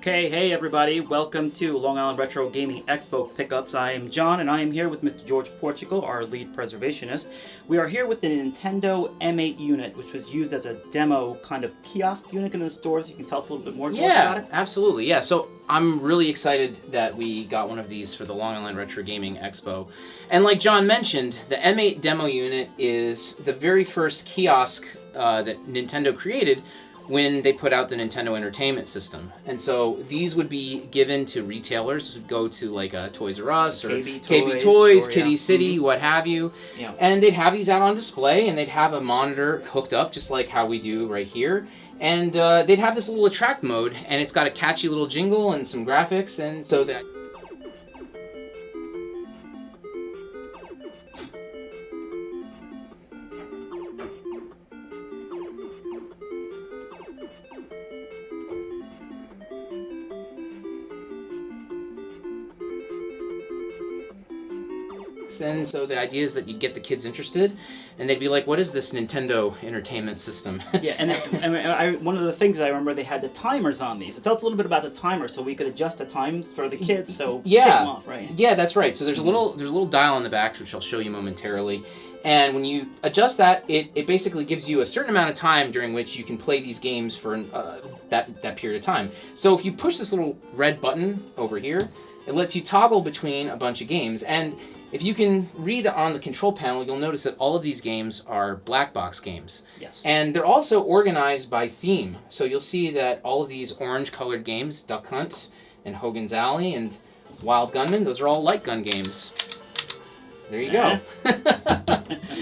Okay, hey everybody, welcome to Long Island Retro Gaming Expo Pickups. I am John and I am here with Mr. George Portugal, our lead preservationist. We are here with the Nintendo M8 unit, which was used as a demo kind of kiosk unit in the stores. You can tell us a little bit more, George, about it? Yeah, absolutely. Yeah, so I'm really excited that we got one of these for the Long Island Retro Gaming Expo. And like John mentioned, the M8 demo unit is the very first kiosk that Nintendo created when they put out the Nintendo Entertainment System. And so these would be given to retailers. This would go to like a Toys R Us or KB Toys, sure, Kitty City, what have you. Yeah. And they'd have these out on display and they'd have a monitor hooked up just like how we do right here. And they'd have this little attract mode and it's got a catchy little jingle and some graphics, and so that and so the idea is that you get the kids interested, and they'd be like, "What is this Nintendo Entertainment System?" Yeah, and one of the things I remember, they had the timers on these. So tell us a little bit about the timer, so we could adjust the times for the kids. So yeah, take them off, right? Yeah, that's right. So there's a little dial on the back, which I'll show you momentarily. And when you adjust that, it basically gives you a certain amount of time during which you can play these games for that period of time. So if you push this little red button over here, it lets you toggle between a bunch of games. And if you can read on the control panel, you'll notice that all of these games are black box games. Yes. And they're also organized by theme. So you'll see that all of these orange colored games, Duck Hunt and Hogan's Alley and Wild Gunman, those are all light gun games. There you go.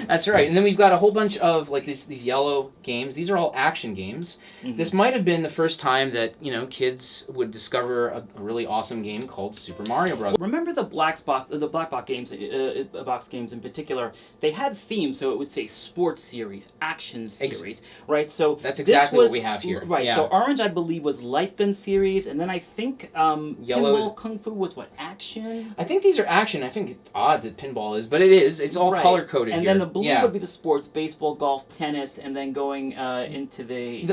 That's right. And then we've got a whole bunch of like these yellow games. These are all action games. Mm-hmm. This might have been the first time that, kids would discover a really awesome game called Super Mario Bros. Remember the black box games, box games in particular? They had themes, so it would say sports series, action series, right? So that's exactly what we have here. Right. Yeah. So orange, I believe, was light gun series, and then I think pinball kung fu was what, action? I think these are action. I think it's odd that pinball is, but it is. It's all color coded. And then the blue would be the sports, baseball, golf, tennis, and then going into the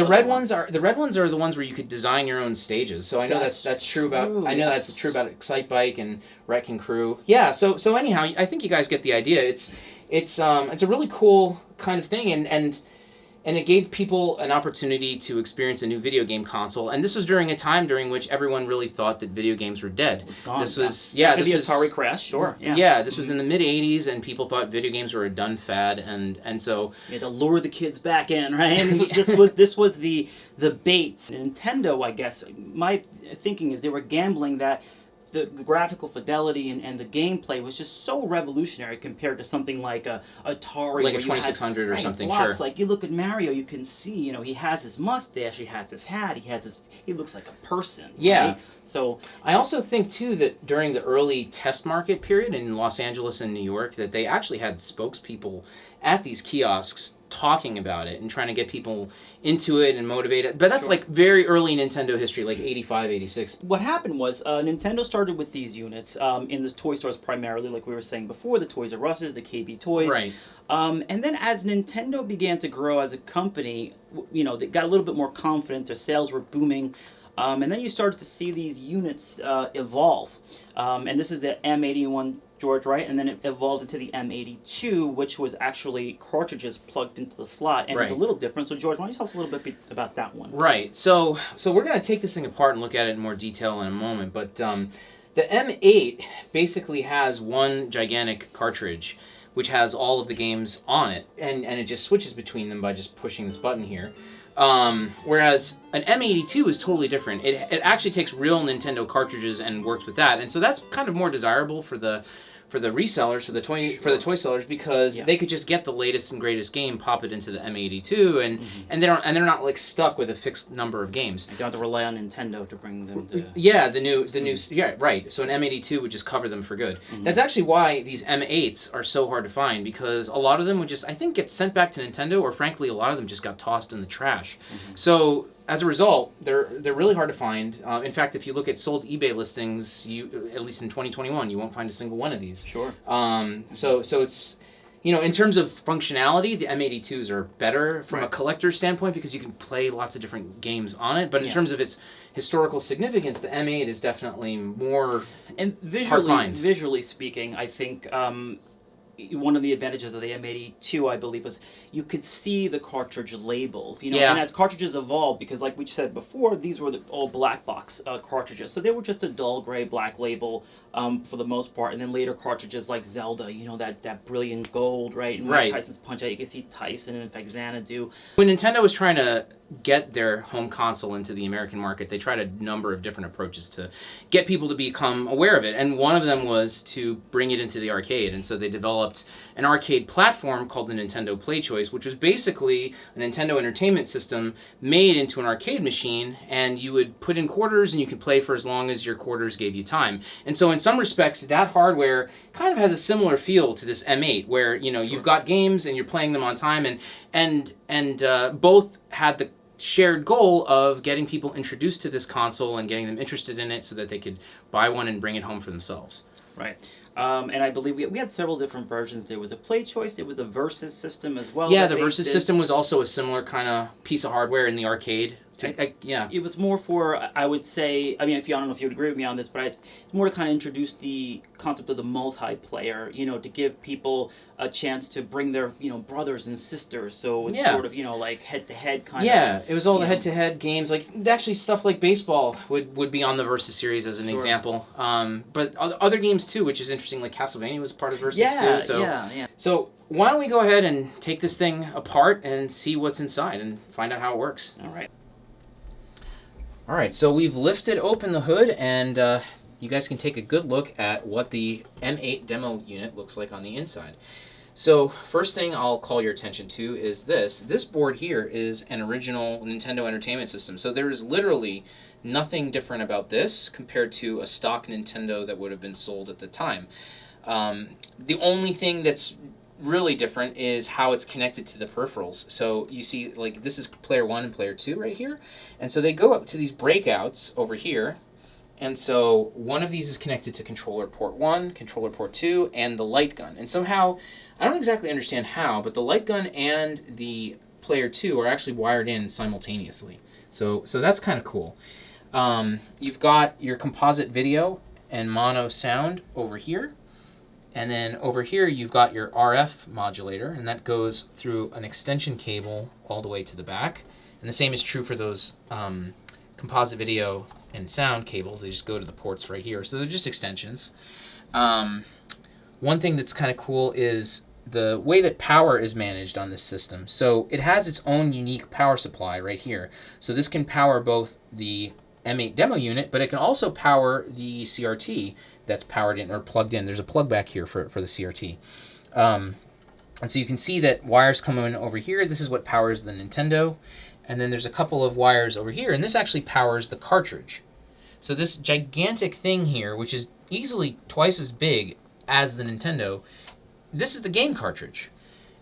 red ones are the ones where you could design your own stages. So I know that's true about that's true about Excite Bike and Wrecking Crew. Yeah. So anyhow, I think you guys get the idea. It's a really cool kind of thing, and it gave people an opportunity to experience a new video game console. And this was during a time during which everyone really thought that video games were dead. This was Atari crash, sure. Yeah, this was in the mid '80s, and people thought video games were a done fad, and so you had to lure the kids back in, right? This was the bait. Nintendo, I guess, my thinking is they were gambling that the graphical fidelity and the gameplay was just so revolutionary compared to something like Atari, like a 2600 or something. Blocks. Sure. Like you look at Mario, you can see, he has his mustache, he has his hat, he looks like a person. Yeah. Right? So I also think too that during the early test market period in Los Angeles and New York, that they actually had spokespeople at these kiosks talking about it and trying to get people into it and motivated. But that's like very early Nintendo history, like 85, 86. What happened was Nintendo started with these units in the toy stores primarily, like we were saying before, the Toys R Us's, the KB Toys. Right. And then as Nintendo began to grow as a company, they got a little bit more confident, their sales were booming. And then you started to see these units evolve. And this is the M81, George, right? And then it evolved into the M82, which was actually cartridges plugged into the slot. And it's a little different. So, George, why don't you tell us a little bit about that one? Right. So we're going to take this thing apart and look at it in more detail in a moment. But the M8 basically has one gigantic cartridge, which has all of the games on it. And it just switches between them by just pushing this button here. Whereas an M82 is totally different. It actually takes real Nintendo cartridges and works with that, and so that's kind of more desirable for the resellers, for the toy sellers, because they could just get the latest and greatest game, pop it into the M82, and they're not like stuck with a fixed number of games. You don't have to rely on Nintendo to bring them to the new right. So an M82 would just cover them for good. That's actually why these M8s are so hard to find, because a lot of them would just, I think, get sent back to Nintendo, or frankly a lot of them just got tossed in the trash. So as a result, they're really hard to find. In fact, if you look at sold eBay listings, at least in 2021, you won't find a single one of these. Sure. So it's, in terms of functionality, the M82s are better from a collector's standpoint because you can play lots of different games on it. But in terms of its historical significance, the M8 is definitely more And hard to find. visually speaking, I think one of the advantages of the M82, I believe, was you could see the cartridge labels. You know, Yeah. and as cartridges evolved, because like we said before, these were all black box cartridges, so they were just a dull gray black label for the most part. And then later cartridges like Zelda, you know, that brilliant gold, right? And Right. Mike Tyson's Punch Out, you can see Tyson and in fact Xanadu. When Nintendo was trying to get their home console into the American market, they tried a number of different approaches to get people to become aware of it. And one of them was to bring it into the arcade. And so they developed an arcade platform called the Nintendo Play Choice, which was basically a Nintendo Entertainment System made into an arcade machine. And you would put in quarters and you could play for as long as your quarters gave you time. And so in some respects, that hardware kind of has a similar feel to this M8, where, you know, you've got games and you're playing them on time, and both had the shared goal of getting people introduced to this console and getting them interested in it so that they could buy one and bring it home for themselves. Right. And I believe we had several different versions. There was a Play Choice, there was a Versus system as well. Yeah, the Versus system was also a similar kind of piece of hardware in the arcade. Yeah. It was more for, I would say, I mean, I don't know if you would agree with me on this, but it's more to kind of introduce the concept of the multiplayer, you know, to give people a chance to bring their, you know, brothers and sisters. So it's sort of, you know, like head-to-head kind of. Yeah, it was all the head-to-head games. Like, actually, stuff like baseball would be on the Versus series as an example. But other games, too, which is interesting, like Castlevania was part of Versus, too. So, So why don't we go ahead and take this thing apart and see what's inside and find out how it works. All right. All right, so we've lifted open the hood, and you guys can take a good look at what the M8 demo unit looks like on the inside. So first thing I'll call your attention to is this. This board here is an original Nintendo Entertainment System. So there is literally nothing different about this compared to a stock Nintendo that would have been sold at the time. The only thing that's really different is how it's connected to the peripherals. So you see, like, this is player 1 and player 2 right here, and so they go up to these breakouts over here, and so one of these is connected to controller port 1, controller port 2, and the light gun. And somehow, I don't exactly understand how, but the light gun and the player 2 are actually wired in simultaneously. So that's kind of cool. You've got your composite video and mono sound over here. And then over here, you've got your RF modulator, and that goes through an extension cable all the way to the back. And the same is true for those composite video and sound cables. They just go to the ports right here. So they're just extensions. One thing that's kind of cool is the way that power is managed on this system. So it has its own unique power supply right here. So this can power both the M8 demo unit, but it can also power the CRT that's powered in or plugged in. There's a plug back here for the CRT. And so you can see that wires come in over here. This is what powers the Nintendo. And then there's a couple of wires over here, and this actually powers the cartridge. So this gigantic thing here, which is easily twice as big as the Nintendo, this is the game cartridge.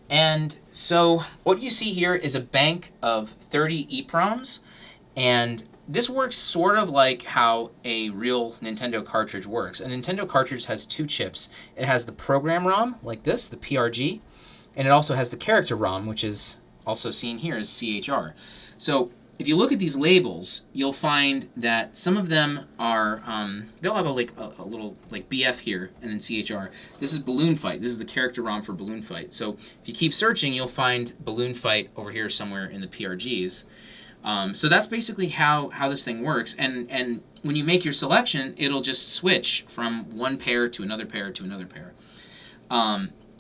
And so what you see here is a bank of 30 EEPROMs, and this works sort of like how a real Nintendo cartridge works. A Nintendo cartridge has two chips. It has the program ROM, like this, the PRG, and it also has the character ROM, which is also seen here as CHR. So if you look at these labels, you'll find that some of them are, they'll have a little like BF here and then CHR. This is Balloon Fight. This is the character ROM for Balloon Fight. So if you keep searching, you'll find Balloon Fight over here somewhere in the PRGs. So that's basically how this thing works. And when you make your selection, it'll just switch from one pair to another pair to another pair.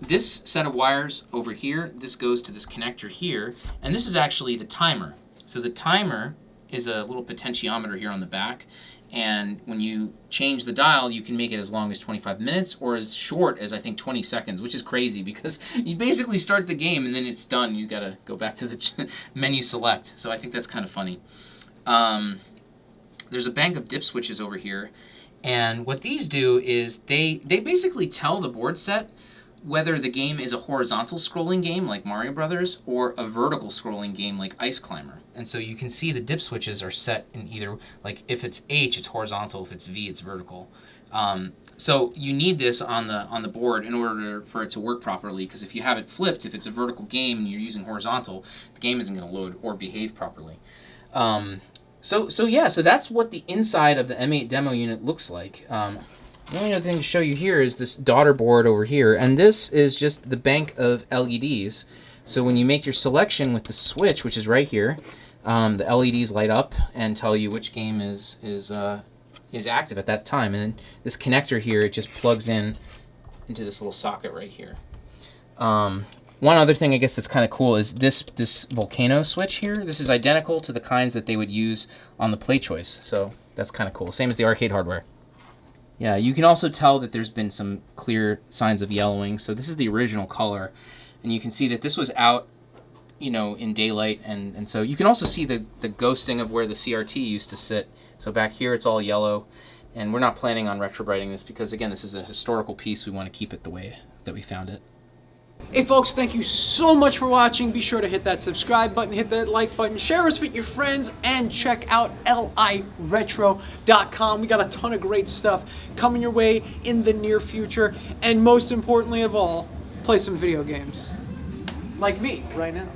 This set of wires over here, this goes to this connector here, and this is actually the timer. So the timer is a little potentiometer here on the back, and when you change the dial, you can make it as long as 25 minutes or as short as, I think, 20 seconds, which is crazy because you basically start the game and then it's done. You've got to go back to the menu select. So I think that's kind of funny. There's a bank of dip switches over here, and what these do is they basically tell the board set whether the game is a horizontal scrolling game like Mario Brothers or a vertical scrolling game like Ice Climber. And so you can see the dip switches are set in either, like if it's H, it's horizontal, if it's V, it's vertical. So you need this on the board in order for it to work properly, because if you have it flipped, if it's a vertical game and you're using horizontal, the game isn't going to load or behave properly. So that's what the inside of the M8 demo unit looks like. The only other thing to show you here is this daughter board over here, and this is just the bank of LEDs. So when you make your selection with the switch, which is right here, the LEDs light up and tell you which game is active at that time. And this connector here, it just plugs in into this little socket right here. One other thing I guess that's kind of cool is this volcano switch here. This is identical to the kinds that they would use on the Play Choice, so that's kind of cool. Same as the arcade hardware. Yeah, you can also tell that there's been some clear signs of yellowing. So this is the original color, and you can see that this was out, you know, in daylight, and so you can also see the ghosting of where the CRT used to sit. So back here it's all yellow, and we're not planning on retrobrighting this because, again, this is a historical piece. We want to keep it the way that we found it. Hey folks, thank you so much for watching. Be sure to hit that subscribe button, hit that like button, share us with your friends, and check out LIRetro.com. We got a ton of great stuff coming your way in the near future. And most importantly of all, play some video games. Like me right now.